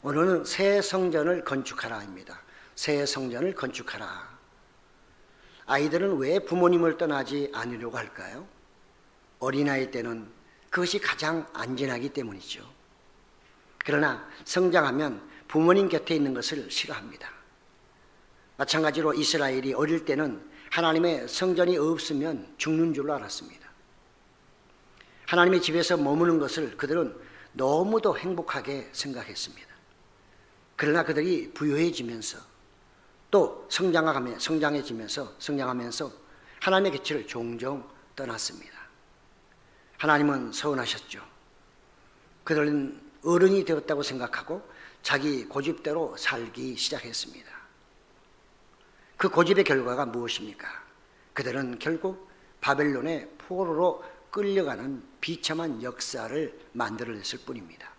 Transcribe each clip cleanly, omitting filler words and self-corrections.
오늘은 새 성전을 건축하라입니다. 새 성전을 건축하라. 아이들은 왜 부모님을 떠나지 않으려고 할까요? 어린아이 때는 그것이 가장 안전하기 때문이죠. 그러나 성장하면 부모님 곁에 있는 것을 싫어합니다. 마찬가지로 이스라엘이 어릴 때는 하나님의 성전이 없으면 죽는 줄로 알았습니다. 하나님의 집에서 머무는 것을 그들은 너무도 행복하게 생각했습니다. 그러나 그들이 부유해지면서 또 성장해지면서 하나님의 곁을 종종 떠났습니다. 하나님은 서운하셨죠. 그들은 어른이 되었다고 생각하고 자기 고집대로 살기 시작했습니다. 그 고집의 결과가 무엇입니까? 그들은 결국 바벨론의 포로로 끌려가는 비참한 역사를 만들어냈을 뿐입니다.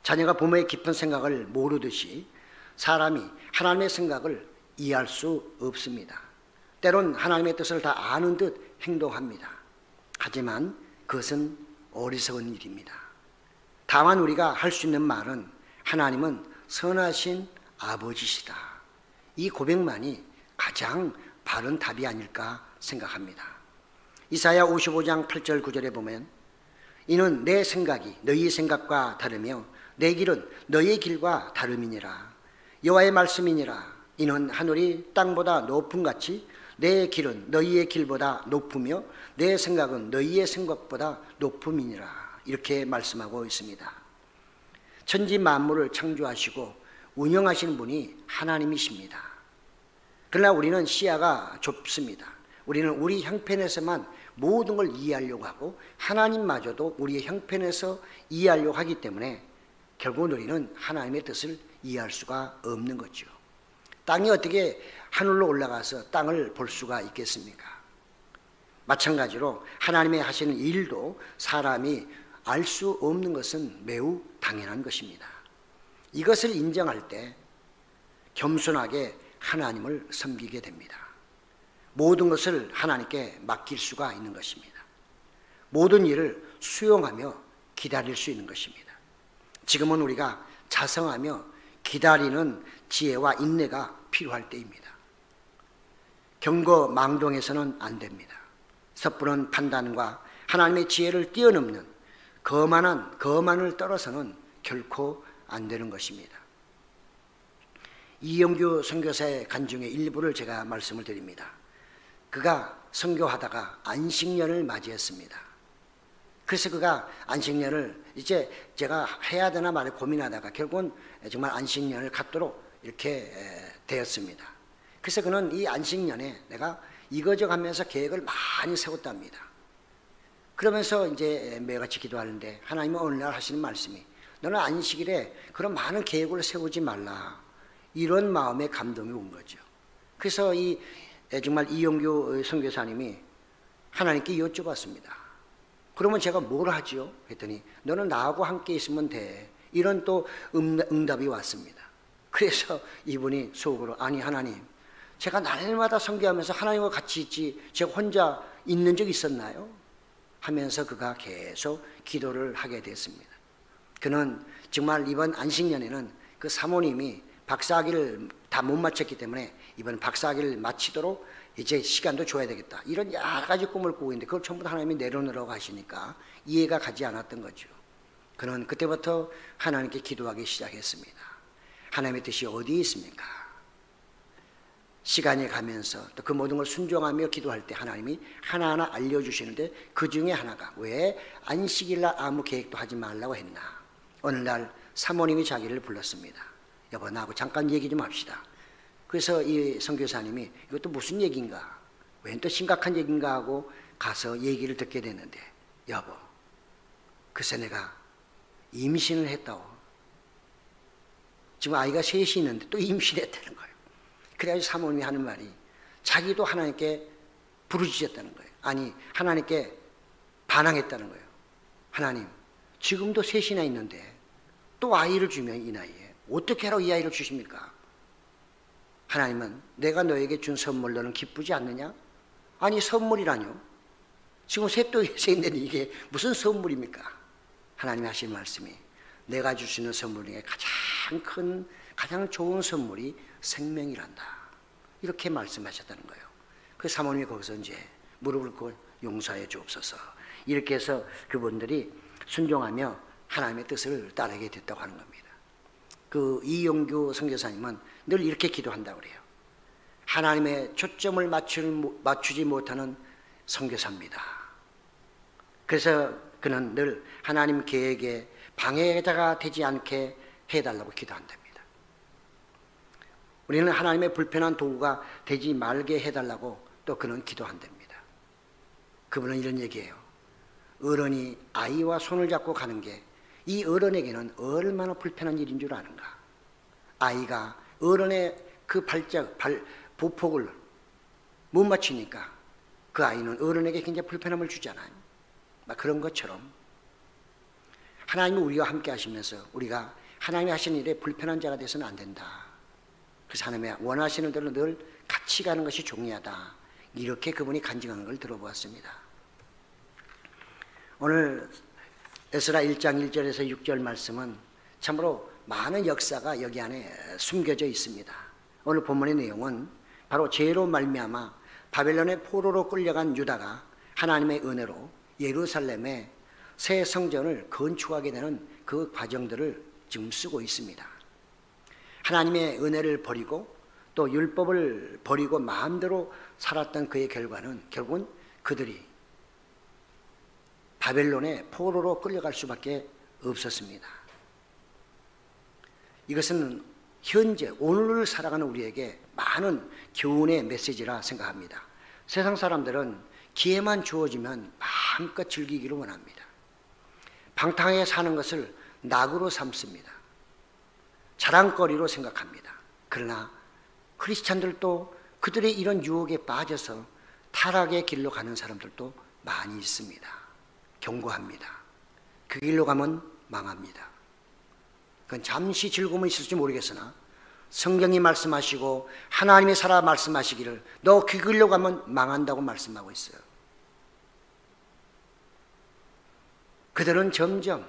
자녀가 부모의 깊은 생각을 모르듯이 사람이 하나님의 생각을 이해할 수 없습니다. 때론 하나님의 뜻을 다 아는 듯 행동합니다. 하지만 그것은 어리석은 일입니다. 다만 우리가 할 수 있는 말은 하나님은 선하신 아버지시다. 이 고백만이 가장 바른 답이 아닐까 생각합니다. 이사야 55장 8절 9절에 보면 이는 내 생각이 너희의 생각과 다르며 내 길은 너희의 길과 다름이니라. 여호와의 말씀이니라. 이는 하늘이 땅보다 높음 같이 내 길은 너희의 길보다 높으며 내 생각은 너희의 생각보다 높음이니라. 이렇게 말씀하고 있습니다. 천지 만물을 창조하시고 운영하시는 분이 하나님이십니다. 그러나 우리는 시야가 좁습니다. 우리는 우리 형편에서만 모든 걸 이해하려고 하고 하나님마저도 우리의 형편에서 이해하려고 하기 때문에 결국은 우리는 하나님의 뜻을 이해할 수가 없는 거죠. 땅이 어떻게 하늘로 올라가서 땅을 볼 수가 있겠습니까? 마찬가지로 하나님의 하시는 일도 사람이 알 수 없는 것은 매우 당연한 것입니다. 이것을 인정할 때 겸손하게 하나님을 섬기게 됩니다. 모든 것을 하나님께 맡길 수가 있는 것입니다. 모든 일을 수용하며 기다릴 수 있는 것입니다. 지금은 우리가 자성하며 기다리는 지혜와 인내가 필요할 때입니다. 경거망동해서는 안 됩니다. 섣부른 판단과 하나님의 지혜를 뛰어넘는 거만을 떨어서는 결코 안 되는 것입니다. 이영규 선교사의 간증의 일부를 제가 말씀을 드립니다. 그가 선교하다가 안식년을 맞이했습니다. 그래서 그가 안식년을 이제 제가 해야 되나 말을 고민하다가 결국은 정말 안식년을 갖도록 이렇게 되었습니다. 그래서 그는 이 안식년에 내가 이거저거 하면서 계획을 많이 세웠답니다. 그러면서 이제 매일같이 기도하는데 하나님은 어느 날 하시는 말씀이 너는 안식일에 그런 많은 계획을 세우지 말라. 이런 마음의 감동이 온 거죠. 그래서 정말 이영규 선교사님이 하나님께 여쭤봤습니다. 그러면 제가 뭘 하죠? 했더니 너는 나하고 함께 있으면 돼. 이런 또 응답이 왔습니다. 그래서 이분이 속으로 아니 하나님 제가 날마다 선교하면서 하나님과 같이 있지 제가 혼자 있는 적 있었나요? 하면서 그가 계속 기도를 하게 됐습니다. 그는 정말 이번 안식년에는 그 사모님이 박사학위를 다 못 마쳤기 때문에 이번 박사학위를 마치도록 이제 시간도 줘야 되겠다. 이런 여러 가지 꿈을 꾸고 있는데 그걸 전부 다 하나님이 내려놓으라고 하시니까 이해가 가지 않았던 거죠. 그는 그때부터 하나님께 기도하기 시작했습니다. 하나님의 뜻이 어디에 있습니까? 시간이 가면서 또 그 모든 걸 순종하며 기도할 때 하나님이 하나하나 알려주시는데 그 중에 하나가 왜 안식일날 아무 계획도 하지 말라고 했나. 어느 날 사모님이 자기를 불렀습니다. 여보 나하고 잠깐 얘기 좀 합시다. 그래서 이 선교사님이 이것도 무슨 얘기인가 웬 또 심각한 얘기인가 하고 가서 얘기를 듣게 됐는데 여보 글쎄 내가 임신을 했다고. 지금 아이가 셋이 있는데 또 임신했다는 거예요. 그래가지고 사모님이 하는 말이 자기도 하나님께 부르짖었다는 거예요. 아니 하나님께 반항했다는 거예요. 하나님 지금도 셋이나 있는데 또 아이를 주면 이 나이에 어떻게 하라고 이 아이를 주십니까? 하나님은 내가 너에게 준 선물 너는 기쁘지 않느냐? 아니 선물이라뇨? 지금 셋도 있는데 이게 무슨 선물입니까? 하나님이 하신 말씀이 내가 줄 수 있는 선물 중에 가장 큰, 가장 좋은 선물이 생명이란다. 이렇게 말씀하셨다는 거예요. 그 사모님이 거기서 이제 무릎을 꿇고 용서해 주옵소서. 이렇게 해서 그분들이 순종하며 하나님의 뜻을 따르게 됐다고 하는 겁니다. 그 이용규 선교사님은 늘 이렇게 기도한다고 그래요. 하나님의 초점을 맞추지 못하는 선교사입니다. 그래서 그는 늘 하나님 계획에 방해자가 되지 않게 해달라고 기도한답니다. 우리는 하나님의 불편한 도구가 되지 말게 해달라고 또 그는 기도한답니다. 그분은 이런 얘기예요. 어른이 아이와 손을 잡고 가는 게 이 어른에게는 얼마나 불편한 일인 줄 아는가. 아이가 어른의 그 보폭을 못 맞추니까 그 아이는 어른에게 굉장히 불편함을 주잖아요. 그런 것처럼 하나님은 우리와 함께 하시면서 우리가 하나님이 하시는 일에 불편한 자가 되서는 안 된다. 그래서 하나님이 원하시는 대로 늘 같이 가는 것이 중요하다. 이렇게 그분이 간증하는 걸 들어보았습니다. 오늘 에스라 1장 1절에서 6절 말씀은 참으로 많은 역사가 여기 안에 숨겨져 있습니다. 오늘 본문의 내용은 바로 죄로 말미암아 바벨론의 포로로 끌려간 유다가 하나님의 은혜로 예루살렘에 새 성전을 건축하게 되는 그 과정들을 지금 쓰고 있습니다. 하나님의 은혜를 버리고 또 율법을 버리고 마음대로 살았던 그의 결과는 결국은 그들이 바벨론의 포로로 끌려갈 수밖에 없었습니다. 이것은 현재 오늘을 살아가는 우리에게 많은 교훈의 메시지라 생각합니다. 세상 사람들은 기회만 주어지면 마음껏 즐기기를 원합니다. 방탕하게 사는 것을 낙으로 삼습니다. 자랑거리로 생각합니다. 그러나 크리스찬들도 그들의 이런 유혹에 빠져서 타락의 길로 가는 사람들도 많이 있습니다. 경고합니다. 그 길로 가면 망합니다. 그건 잠시 즐거움은 있을지 모르겠으나 성경이 말씀하시고 하나님의 살아 말씀하시기를 너 그 길로 가면 망한다고 말씀하고 있어요. 그들은 점점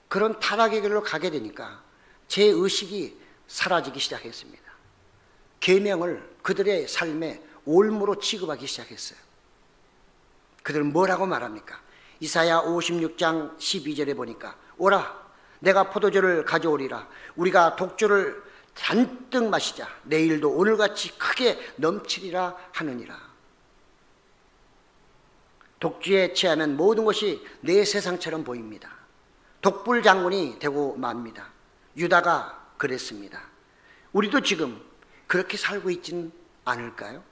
그런 타락의 길로 가게 되니까 죄의식이 사라지기 시작했습니다. 계명을 그들의 삶의 올무로 취급하기 시작했어요. 그들은 뭐라고 말합니까? 이사야 56장 12절에 보니까 오라 내가 포도주를 가져오리라 우리가 독주를 잔뜩 마시자 내일도 오늘같이 크게 넘치리라 하느니라. 독주에 취하면 모든 것이 내 세상처럼 보입니다. 독불 장군이 되고 맙니다. 유다가 그랬습니다. 우리도 지금 그렇게 살고 있지는 않을까요?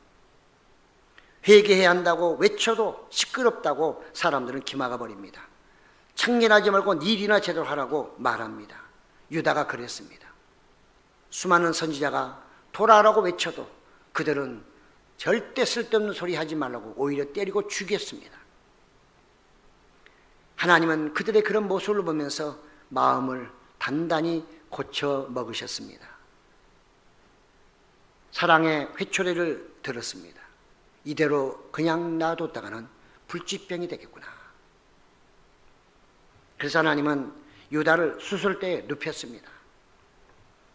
회개해야 한다고 외쳐도 시끄럽다고 사람들은 기막아 버립니다. 청년하지 말고 일이나 제대로 하라고 말합니다. 유다가 그랬습니다. 수많은 선지자가 돌아오라고 외쳐도 그들은 절대 쓸데없는 소리 하지 말라고 오히려 때리고 죽였습니다. 하나님은 그들의 그런 모습을 보면서 마음을 단단히 고쳐 먹으셨습니다. 사랑의 회초리를 들었습니다. 이대로 그냥 놔뒀다가는 불치병이 되겠구나. 그래서 하나님은 유다를 수술대에 눕혔습니다.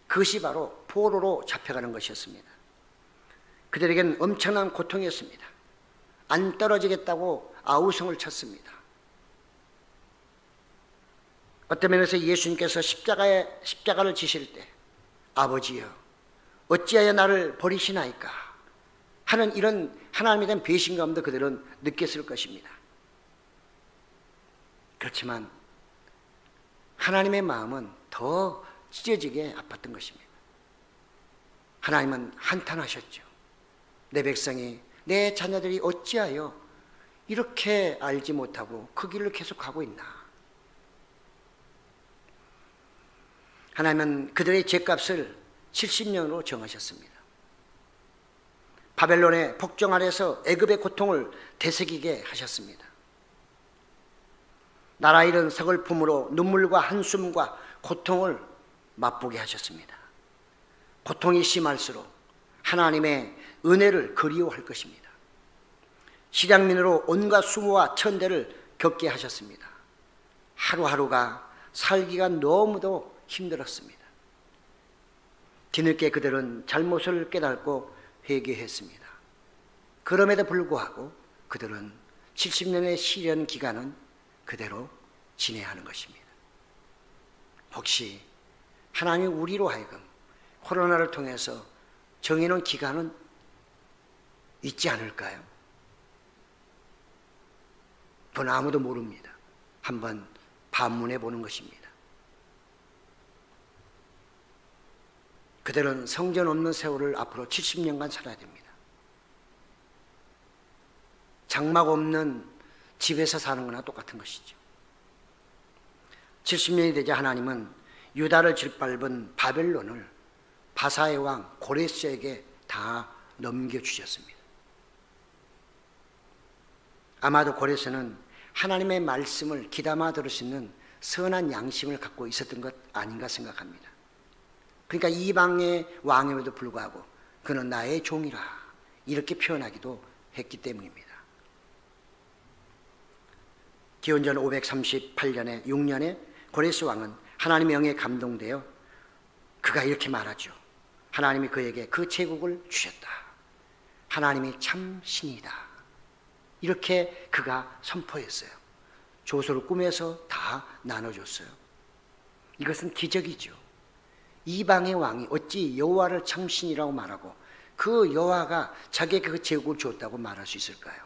그것이 바로 포로로 잡혀가는 것이었습니다. 그들에겐 엄청난 고통이었습니다. 안 떨어지겠다고 아우성을 쳤습니다. 어떤 면에서 예수님께서 십자가를 지실 때 아버지여 어찌하여 나를 버리시나이까 하는 이런 하나님에 대한 배신감도 그들은 느꼈을 것입니다. 그렇지만 하나님의 마음은 더 찢어지게 아팠던 것입니다. 하나님은 한탄하셨죠. 내 백성이 내 자녀들이 어찌하여 이렇게 알지 못하고 그 길을 계속 가고 있나. 하나님은 그들의 죄값을 70년으로 정하셨습니다. 바벨론의 복종 아래서 애굽의 고통을 되새기게 하셨습니다. 나라 잃은 서글픔으로 눈물과 한숨과 고통을 맛보게 하셨습니다. 고통이 심할수록 하나님의 은혜를 그리워할 것입니다. 실향민으로 온갖 수모와 천대를 겪게 하셨습니다. 하루하루가 살기가 너무도 힘들었습니다. 뒤늦게 그들은 잘못을 깨닫고 회개했습니다. 그럼에도 불구하고 그들은 70년의 시련 기간은 그대로 지내야 하는 것입니다. 혹시 하나님이 우리로 하여금 코로나를 통해서 정해놓은 기간은 있지 않을까요? 그건 아무도 모릅니다. 한번 반문해 보는 것입니다. 그들은 성전 없는 세월을 앞으로 70년간 살아야 됩니다. 장막 없는 집에서 사는 거나 똑같은 것이죠. 70년이 되자 하나님은 유다를 짓밟은 바벨론을 바사의 왕 고레스에게 다 넘겨주셨습니다. 아마도 고레스는 하나님의 말씀을 귀담아 들을 수 있는 선한 양심을 갖고 있었던 것 아닌가 생각합니다. 그러니까 이방의 왕임에도 불구하고 그는 나의 종이라 이렇게 표현하기도 했기 때문입니다. 기원전 538년에 6년에 고레스 왕은 하나님의 영에 감동되어 그가 이렇게 말하죠. 하나님이 그에게 그 제국을 주셨다. 하나님이 참 신이다. 이렇게 그가 선포했어요. 조소를 꾸며서 다 나눠줬어요. 이것은 기적이죠. 이방의 왕이 어찌 여호와를 참 신이라고 말하고 그 여호와가 자기에게 그 제국을 주었다고 말할 수 있을까요?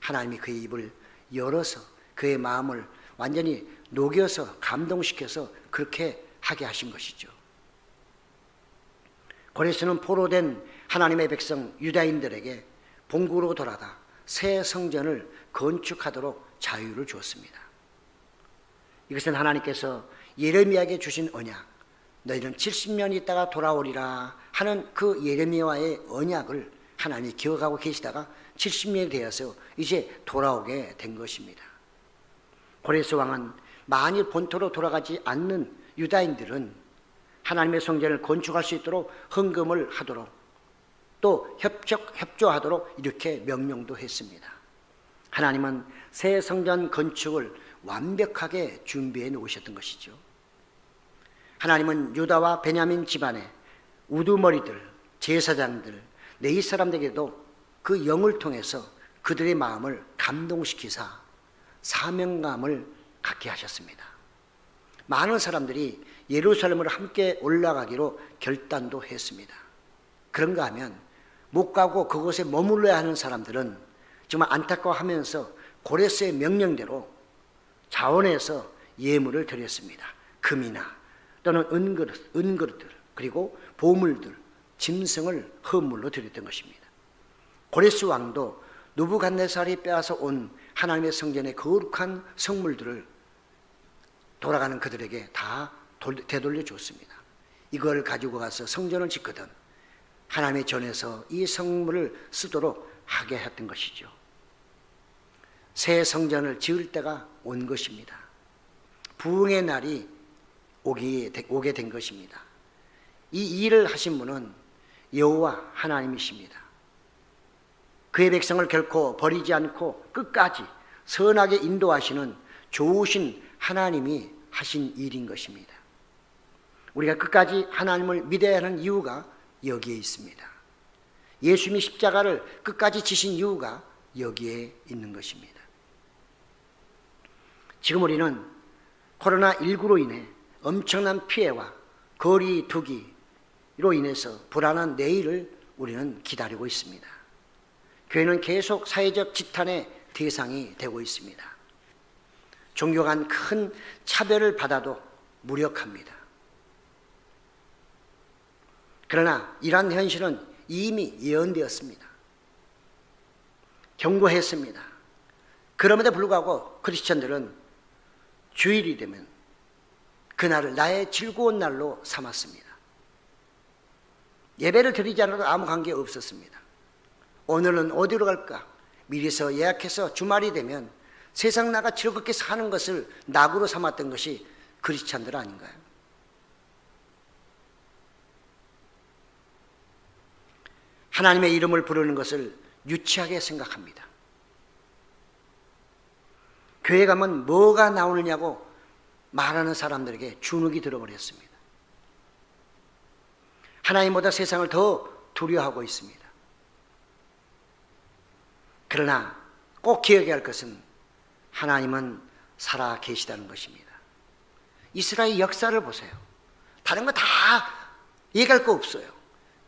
하나님이 그의 입을 열어서 그의 마음을 완전히 녹여서 감동시켜서 그렇게 하게 하신 것이죠. 고레스는 포로된 하나님의 백성 유다인들에게 본국으로 돌아가 새 성전을 건축하도록 자유를 주었습니다. 이것은 하나님께서 예레미야에게 주신 언약, 너희는 70년 있다가 돌아오리라 하는 그 예레미야와의 언약을 하나님이 기억하고 계시다가 70년이 되어서 이제 돌아오게 된 것입니다. 고레스 왕은 만일 본토로 돌아가지 않는 유다인들은 하나님의 성전을 건축할 수 있도록 헌금을 하도록 또 협조하도록 이렇게 명령도 했습니다. 하나님은 새 성전 건축을 완벽하게 준비해 놓으셨던 것이죠. 하나님은 유다와 베냐민 집안의 우두머리들, 제사장들, 레위 사람들에게도 그 영을 통해서 그들의 마음을 감동시키사 사명감을 갖게 하셨습니다. 많은 사람들이 예루살렘으로 함께 올라가기로 결단도 했습니다. 그런가 하면 못 가고 그곳에 머물러야 하는 사람들은 정말 안타까워하면서 고레스의 명령대로 자원해서 예물을 드렸습니다. 금이나 또는 은그릇들 그리고 보물들, 짐승을 헌물로 드렸던 것입니다. 고레스 왕도 느부갓네살이 빼앗아 온 하나님의 성전의 거룩한 성물들을 돌아가는 그들에게 다 되돌려 줬습니다. 이걸 가지고 가서 성전을 짓거든 하나님의 전에서 이 성물을 쓰도록 하게 했던 것이죠. 새 성전을 지을 때가 온 것입니다. 부흥의 날이 오게 된 것입니다. 이 일을 하신 분은 여호와 하나님이십니다. 그의 백성을 결코 버리지 않고 끝까지 선하게 인도하시는 좋으신 하나님이 하신 일인 것입니다. 우리가 끝까지 하나님을 믿어야 하는 이유가 여기에 있습니다. 예수님이 십자가를 끝까지 지신 이유가 여기에 있는 것입니다. 지금 우리는 코로나19로 인해 엄청난 피해와 거리 두기로 인해서 불안한 내일을 우리는 기다리고 있습니다. 교회는 계속 사회적 지탄의 대상이 되고 있습니다. 종교 간 큰 차별을 받아도 무력합니다. 그러나 이러한 현실은 이미 예언되었습니다. 경고했습니다. 그럼에도 불구하고 크리스천들은 주일이 되면 그날을 나의 즐거운 날로 삼았습니다. 예배를 드리지 않아도 아무 관계 없었습니다. 오늘은 어디로 갈까? 미리서 예약해서 주말이 되면 세상 나가 즐겁게 사는 것을 낙으로 삼았던 것이 크리스찬들 아닌가요? 하나님의 이름을 부르는 것을 유치하게 생각합니다. 교회 가면 뭐가 나오느냐고 말하는 사람들에게 주눅이 들어버렸습니다. 하나님보다 세상을 더 두려워하고 있습니다. 그러나 꼭 기억해야 할 것은 하나님은 살아 계시다는 것입니다. 이스라엘 역사를 보세요. 다른 거 다 얘기할 거 없어요.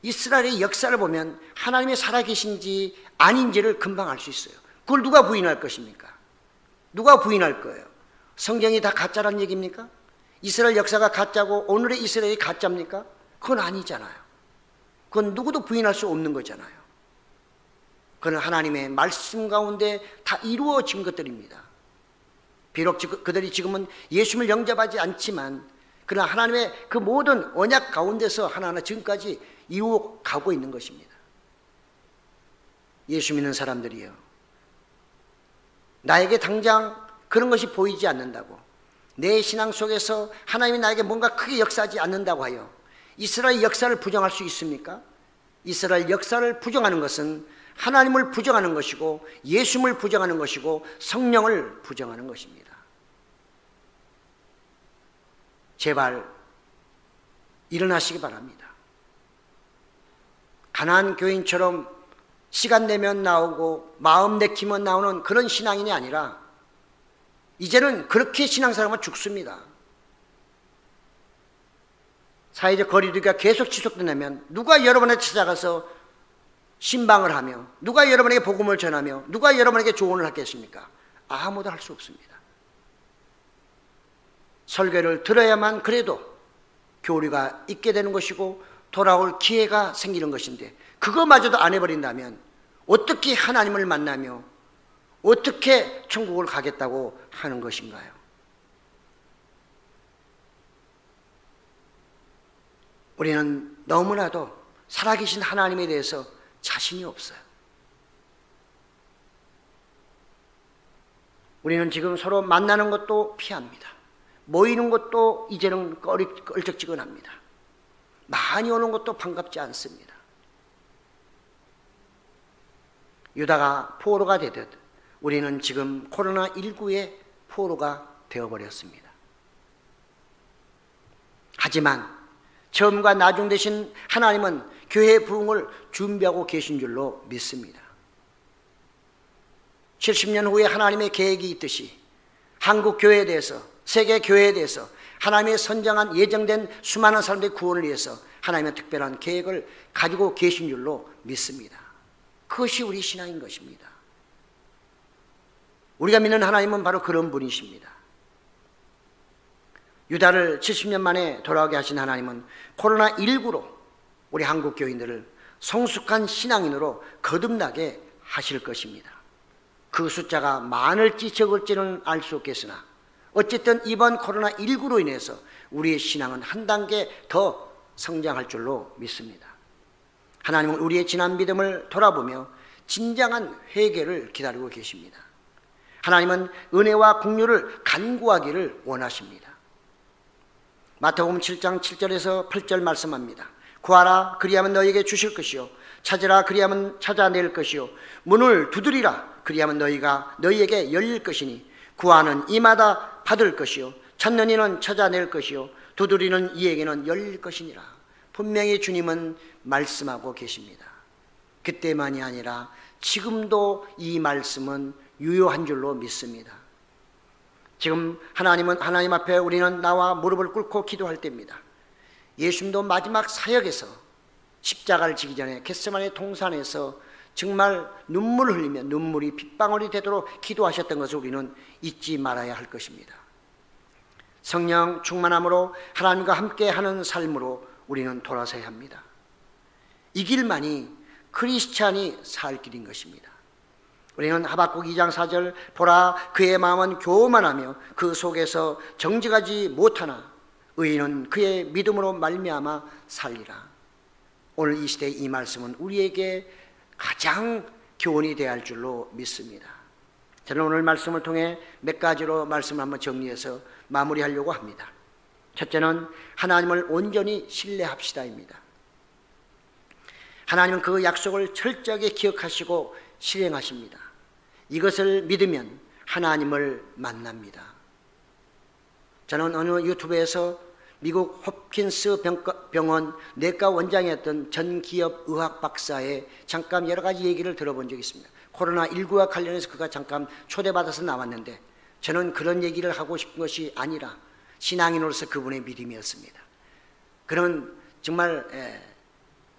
이스라엘의 역사를 보면 하나님이 살아 계신지 아닌지를 금방 알 수 있어요. 그걸 누가 부인할 것입니까? 누가 부인할 거예요? 성경이 다 가짜란 얘기입니까? 이스라엘 역사가 가짜고 오늘의 이스라엘이 가짜입니까? 그건 아니잖아요. 그건 누구도 부인할 수 없는 거잖아요. 그건 하나님의 말씀 가운데 다 이루어진 것들입니다. 비록 그들이 지금은 예수님을 영접하지 않지만 그러나 하나님의 그 모든 언약 가운데서 하나하나 지금까지 이루어가고 있는 것입니다. 예수 믿는 사람들이요, 나에게 당장 그런 것이 보이지 않는다고, 내 신앙 속에서 하나님이 나에게 뭔가 크게 역사하지 않는다고 하여 이스라엘 역사를 부정할 수 있습니까? 이스라엘 역사를 부정하는 것은 하나님을 부정하는 것이고 예수님을 부정하는 것이고 성령을 부정하는 것입니다. 제발 일어나시기 바랍니다. 가나안 교인처럼 시간 내면 나오고 마음 내키면 나오는 그런 신앙인이 아니라 이제는 그렇게 신앙생활하면 죽습니다. 사회적 거리두기가 계속 지속된다면 누가 여러분한테 찾아가서 신방을 하며 누가 여러분에게 복음을 전하며 누가 여러분에게 조언을 하겠습니까? 아무도 할 수 없습니다. 설교를 들어야만 그래도 교리가 있게 되는 것이고 돌아올 기회가 생기는 것인데 그거마저도 안 해버린다면 어떻게 하나님을 만나며 어떻게 천국을 가겠다고 하는 것인가요? 우리는 너무나도 살아계신 하나님에 대해서 자신이 없어요. 우리는 지금 서로 만나는 것도 피합니다. 모이는 것도 이제는 껄쩍지근합니다. 많이 오는 것도 반갑지 않습니다. 유다가 포로가 되듯 우리는 지금 코로나19의 포로가 되어버렸습니다. 하지만 처음과 나중 되신 하나님은 교회의 부흥을 준비하고 계신 줄로 믿습니다. 70년 후에 하나님의 계획이 있듯이 한국 교회에 대해서, 세계 교회에 대해서 하나님의 선정한 예정된 수많은 사람들의 구원을 위해서 하나님의 특별한 계획을 가지고 계신 줄로 믿습니다. 그것이 우리 신앙인 것입니다. 우리가 믿는 하나님은 바로 그런 분이십니다. 유다를 70년 만에 돌아오게 하신 하나님은 코로나19로 우리 한국 교인들을 성숙한 신앙인으로 거듭나게 하실 것입니다. 그 숫자가 많을지 적을지는 알 수 없겠으나 어쨌든 이번 코로나19로 인해서 우리의 신앙은 한 단계 더 성장할 줄로 믿습니다. 하나님은 우리의 지난 믿음을 돌아보며 진정한 회개를 기다리고 계십니다. 하나님은 은혜와 긍휼을 간구하기를 원하십니다. 마태복음 7장 7절에서 8절 말씀합니다. 구하라 그리하면 너희에게 주실 것이요 찾으라 그리하면 찾아낼 것이요 문을 두드리라 그리하면 너희에게 열릴 것이니 구하는 이마다 받을 것이요 찾는 이는 찾아낼 것이요 두드리는 이에게는 열릴 것이니라. 분명히 주님은 말씀하고 계십니다. 그때만이 아니라 지금도 이 말씀은 유효한 줄로 믿습니다. 지금 하나님 앞에 우리는 나와 무릎을 꿇고 기도할 때입니다. 예수님도 마지막 사역에서 십자가를 지기 전에 겟세마네 동산에서 정말 눈물을 흘리며 눈물이 빗방울이 되도록 기도하셨던 것을 우리는 잊지 말아야 할 것입니다. 성령 충만함으로 하나님과 함께하는 삶으로 우리는 돌아서야 합니다. 이 길만이 크리스찬이 살 길인 것입니다. 우리는 하박국 2장 4절 보라 그의 마음은 교만하며 그 속에서 정직하지 못하나 의인은 그의 믿음으로 말미암아 살리라. 오늘 이 시대의 이 말씀은 우리에게 가장 교훈이 되어야 할 줄로 믿습니다. 저는 오늘 말씀을 통해 몇 가지로 말씀을 한번 정리해서 마무리하려고 합니다. 첫째는 하나님을 온전히 신뢰합시다입니다. 하나님은 그 약속을 철저하게 기억하시고 실행하십니다. 이것을 믿으면 하나님을 만납니다. 저는 어느 유튜브에서 미국 홉킨스 병원 내과 원장이었던 전기업 의학 박사의 잠깐 여러 가지 얘기를 들어본 적이 있습니다. 코로나19와 관련해서 그가 잠깐 초대받아서 나왔는데 저는 그런 얘기를 하고 싶은 것이 아니라 신앙인으로서 그분의 믿음이었습니다. 그는 정말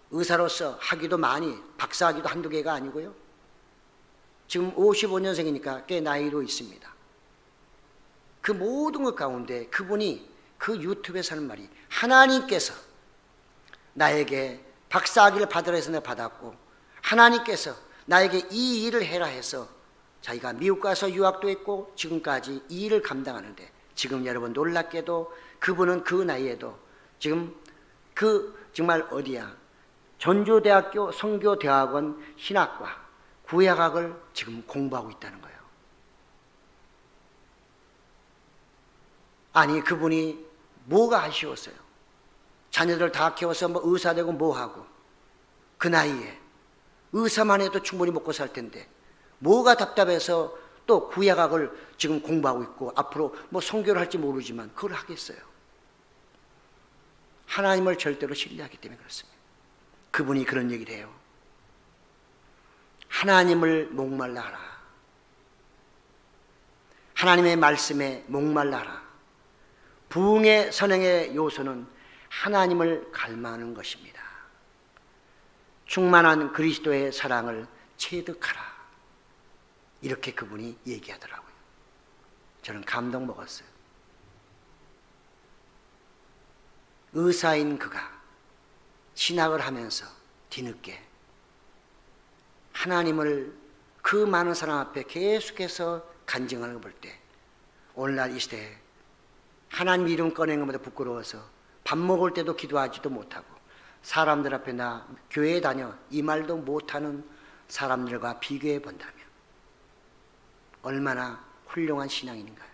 의사로서 학위도 많이, 박사학위도 한두 개가 아니고요. 지금 55년생이니까 꽤 나이로 있습니다. 그 모든 것 가운데 그분이 그 유튜브에서 하는 말이, 하나님께서 나에게 박사학위를 받으라 해서 내가 받았고, 하나님께서 나에게 이 일을 해라 해서 자기가 미국 가서 유학도 했고 지금까지 이 일을 감당하는데, 지금 여러분 놀랍게도 그분은 그 나이에도 지금 정말 어디야, 전주대학교 선교대학원 신학과 구약학을 지금 공부하고 있다는 거예요. 아니, 그분이 뭐가 아쉬웠어요? 자녀들 다 키워서 뭐 의사 되고 뭐 하고, 그 나이에 의사만 해도 충분히 먹고 살 텐데 뭐가 답답해서 또 구약학을 지금 공부하고 있고 앞으로 뭐 선교를 할지 모르지만 그걸 하겠어요. 하나님을 절대로 신뢰하기 때문에 그렇습니다. 그분이 그런 얘기를 해요. 하나님을 목말라 하라. 하나님의 말씀에 목말라 하라. 부흥의 선행의 요소는 하나님을 갈망하는 것입니다. 충만한 그리스도의 사랑을 체득하라. 이렇게 그분이 얘기하더라고요. 저는 감동 먹었어요. 의사인 그가 신학을 하면서 뒤늦게 하나님을 그 많은 사람 앞에 계속해서 간증하는 걸 볼 때, 오늘날 이 시대에 하나님 이름 꺼내는 것보다 부끄러워서 밥 먹을 때도 기도하지도 못하고 사람들 앞에 나 교회에 다녀 이 말도 못하는 사람들과 비교해 본다면 얼마나 훌륭한 신앙인가요?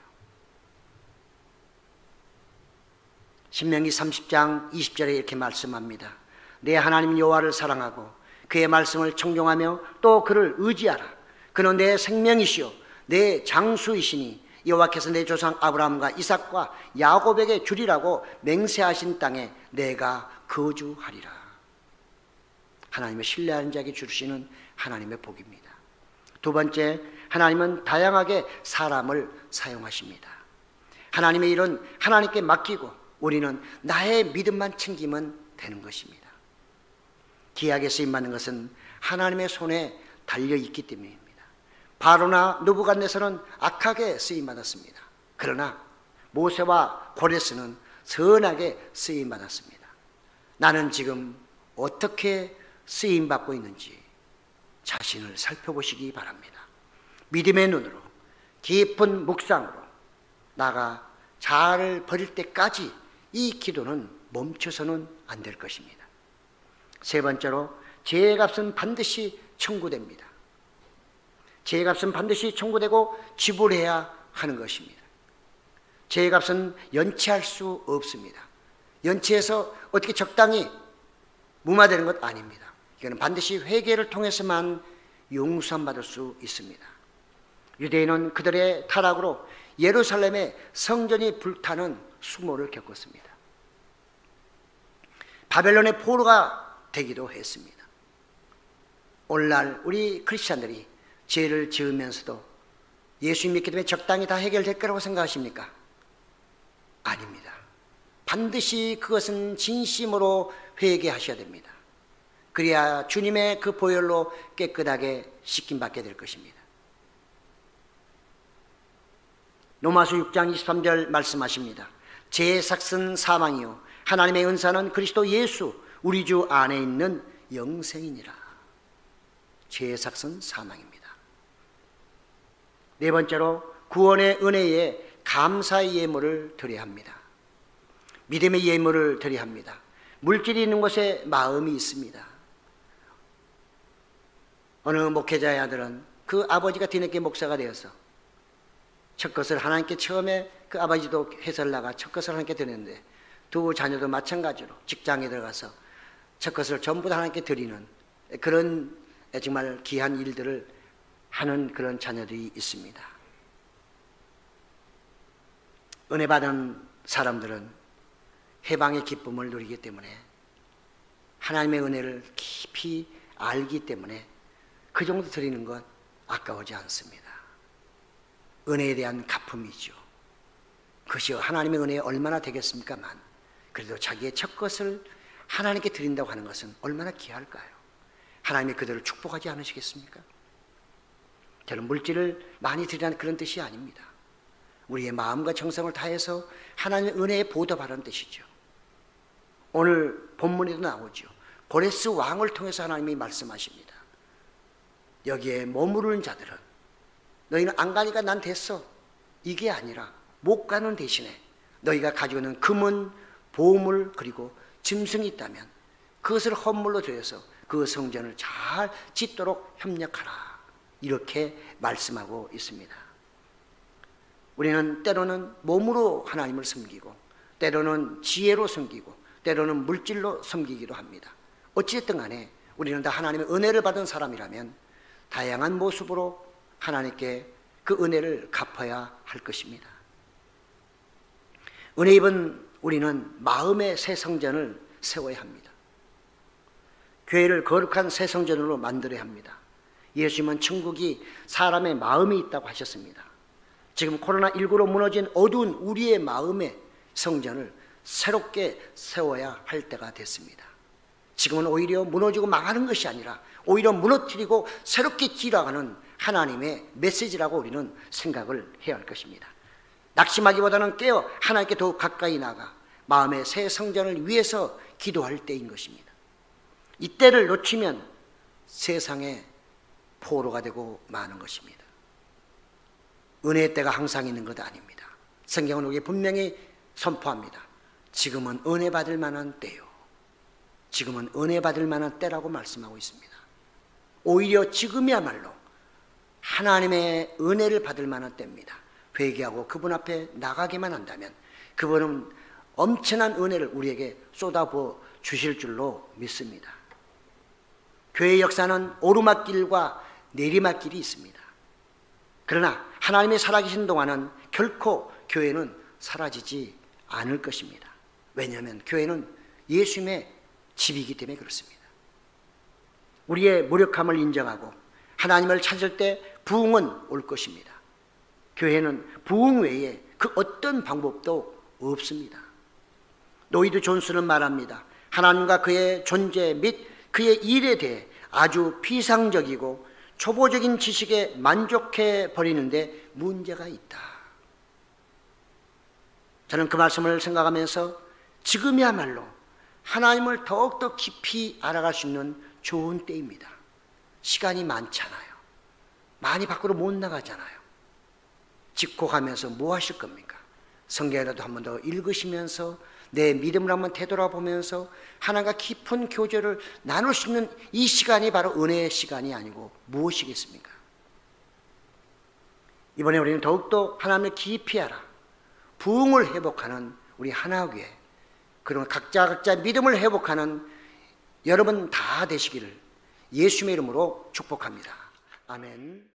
신명기 30장 20절에 이렇게 말씀합니다. 내 하나님 여호와를 사랑하고 그의 말씀을 청종하며 또 그를 의지하라. 그는 내 생명이시요 내 장수이시니 여호와께서 내 조상 아브라함과 이삭과 야곱에게 주리라고 맹세하신 땅에 내가 거주하리라. 하나님을 신뢰하는 자에게 주시는 하나님의 복입니다. 두 번째, 하나님은 다양하게 사람을 사용하십니다. 하나님의 일은 하나님께 맡기고 우리는 나의 믿음만 챙기면 되는 것입니다. 기약에 쓰임받는 것은 하나님의 손에 달려있기 때문입니다. 바로나 느부갓네살은 악하게 쓰임받았습니다. 그러나 모세와 고레스는 선하게 쓰임받았습니다. 나는 지금 어떻게 쓰임받고 있는지 자신을 살펴보시기 바랍니다. 믿음의 눈으로 깊은 묵상으로 나가 자아를 버릴 때까지 이 기도는 멈춰서는 안 될 것입니다. 세 번째로, 죄의 값은 반드시 청구됩니다. 죄의 값은 반드시 청구되고 지불해야 하는 것입니다. 죄의 값은 연체할 수 없습니다. 연체해서 어떻게 적당히 무마되는 것 아닙니다. 이거는 반드시 회개를 통해서만 용서함 받을 수 있습니다. 유대인은 그들의 타락으로 예루살렘의 성전이 불타는 수모를 겪었습니다. 바벨론의 포로가 되기도 했습니다. 오늘날 우리 크리스찬들이 죄를 지으면서도 예수 믿기 때문에 적당히 다 해결될 거라고 생각하십니까? 아닙니다. 반드시 그것은 진심으로 회개하셔야 됩니다. 그래야 주님의 그 보혈로 깨끗하게 씻김받게 될 것입니다. 로마서 6장 23절 말씀하십니다. 죄의 삭은 사망이요 하나님의 은사는 그리스도 예수 우리 주 안에 있는 영생이니라. 죄의 삭은 사망입니다. 네 번째로, 구원의 은혜에 감사의 예물을 드려야 합니다. 믿음의 예물을 드려야 합니다. 물질이 있는 곳에 마음이 있습니다. 어느 목회자의 아들은 그 아버지가 뒤늦게 목사가 되어서 첫 것을 하나님께, 처음에 그 아버지도 회사를 나가 첫 것을 하나님께 드렸는데 두 자녀도 마찬가지로 직장에 들어가서 첫 것을 전부 다 하나님께 드리는 그런 정말 귀한 일들을 하는 그런 자녀들이 있습니다. 은혜 받은 사람들은 해방의 기쁨을 누리기 때문에 하나님의 은혜를 깊이 알기 때문에 그 정도 드리는 것 아까우지 않습니다. 은혜에 대한 갚음이죠. 그것이 하나님의 은혜에 얼마나 되겠습니까만, 그래도 자기의 첫 것을 하나님께 드린다고 하는 것은 얼마나 귀할까요? 하나님이 그들을 축복하지 않으시겠습니까? 저는 물질을 많이 드리라는 그런 뜻이 아닙니다. 우리의 마음과 정성을 다해서 하나님의 은혜에 보답하라는 뜻이죠. 오늘 본문에도 나오죠. 고레스 왕을 통해서 하나님이 말씀하십니다. 여기에 머무르는 자들은 너희는 안 가니까 난 됐어, 이게 아니라 못 가는 대신에 너희가 가지고 있는 금은, 보물, 그리고 짐승이 있다면 그것을 헌물로 드려서 그 성전을 잘 짓도록 협력하라, 이렇게 말씀하고 있습니다. 우리는 때로는 몸으로 하나님을 섬기고, 때로는 지혜로 섬기고, 때로는 물질로 섬기기도 합니다. 어찌됐든 간에 우리는 다 하나님의 은혜를 받은 사람이라면 다양한 모습으로 하나님께 그 은혜를 갚아야 할 것입니다. 은혜 입은 우리는 마음의 새 성전을 세워야 합니다. 교회를 거룩한 새 성전으로 만들어야 합니다. 예수님은 천국이 사람의 마음이 있다고 하셨습니다. 지금 코로나19로 무너진 어두운 우리의 마음의 성전을 새롭게 세워야 할 때가 됐습니다. 지금은 오히려 무너지고 망하는 것이 아니라 오히려 무너뜨리고 새롭게 지어가는 하나님의 메시지라고 우리는 생각을 해야 할 것입니다. 낙심하기보다는 깨어 하나님께 더욱 가까이 나가 마음의 새 성전을 위해서 기도할 때인 것입니다. 이때를 놓치면 세상에 포로가 되고 마는 것입니다. 은혜의 때가 항상 있는 것 아닙니다. 성경은 우리에게 분명히 선포합니다. 지금은 은혜 받을 만한 때요, 지금은 은혜 받을 만한 때라고 말씀하고 있습니다. 오히려 지금이야말로 하나님의 은혜를 받을 만한 때입니다. 회개하고 그분 앞에 나가기만 한다면 그분은 엄청난 은혜를 우리에게 쏟아부어 주실 줄로 믿습니다. 교회의 역사는 오르막길과 내리막길이 있습니다. 그러나 하나님이 살아계신 동안은 결코 교회는 사라지지 않을 것입니다. 왜냐하면 교회는 예수님의 집이기 때문에 그렇습니다. 우리의 무력함을 인정하고 하나님을 찾을 때 부흥은 올 것입니다. 교회는 부흥 외에 그 어떤 방법도 없습니다. 노이드 존스는 말합니다. 하나님과 그의 존재 및 그의 일에 대해 아주 피상적이고 초보적인 지식에 만족해 버리는데 문제가 있다. 저는 그 말씀을 생각하면서 지금이야말로 하나님을 더욱더 깊이 알아갈 수 있는 좋은 때입니다. 시간이 많잖아요. 많이 밖으로 못 나가잖아요. 집콕하면서 뭐 하실 겁니까? 성경이라도 한 번 더 읽으시면서 내 믿음을 한번 되돌아보면서 하나님과 깊은 교제를 나눌 수 있는 이 시간이 바로 은혜의 시간이 아니고 무엇이겠습니까? 이번에 우리는 더욱더 하나님을 깊이 알아 부흥을 회복하는 우리 하나교회, 그런 각자 믿음을 회복하는 여러분 다 되시기를 예수님의 이름으로 축복합니다. 아멘.